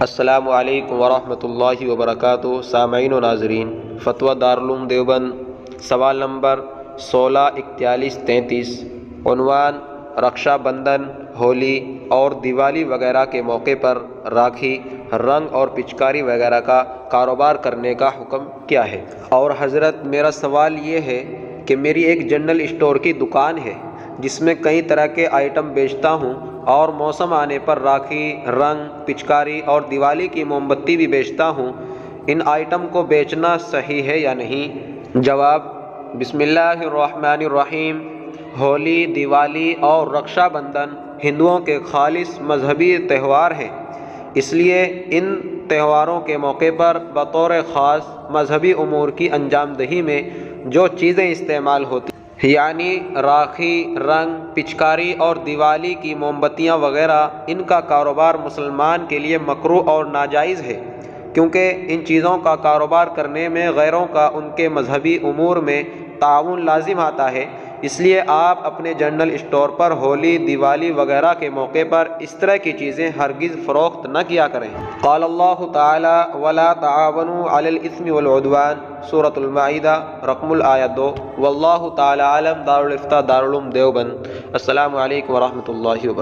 السلام علیکم ورحمۃ اللہ وبرکاتہ۔ سامعین و ناظرین، فتویٰ دارالعلوم دیوبند، سوال نمبر 164133، عنوان: رکشا بندھن، ہولی اور دیوالی وغیرہ کے موقع پر راکھی، رنگ اور پچکاری وغیرہ کا کاروبار کرنے کا حکم کیا ہے؟ اور حضرت، میرا سوال یہ ہے کہ میری ایک جنرل اسٹور کی دکان ہے جس میں کئی طرح کے آئٹم بیچتا ہوں اور موسم آنے پر راکھی، رنگ، پچکاری اور دیوالی کی موم بتی بھی بیچتا ہوں۔ ان آئٹم کو بیچنا صحیح ہے یا نہیں؟ جواب: بسم اللہ الرحمن الرحیم۔ ہولی، دیوالی اور رکشا بندھن ہندوؤں کے خالص مذہبی تہوار ہیں، اس لیے ان تہواروں کے موقع پر بطور خاص مذہبی امور کی انجام دہی میں جو چیزیں استعمال ہوتی ہیں، یعنی راکھی، رنگ، پچکاری اور دیوالی کی موم بتیاں وغیرہ، ان کا کاروبار مسلمان کے لیے مکروہ اور ناجائز ہے، کیونکہ ان چیزوں کا کاروبار کرنے میں غیروں کا ان کے مذہبی امور میں تعاون لازم آتا ہے۔ اس لیے آپ اپنے جنرل اسٹور پر ہولی، دیوالی وغیرہ کے موقع پر اس طرح کی چیزیں ہرگز فروخت نہ کیا کریں۔ قال اللہ تعالی: وَلَا تَعَاوَنُوا عَلَى الْإِثْمِ وَالْعُدْوَانِ، سورۃ المائدہ، رقم الآیت 2۔ واللہ تعالی عالم۔ دارالفتہ دارالعلوم دیوبند۔ السلام علیکم ورحمۃ اللہ وبرکاتہ۔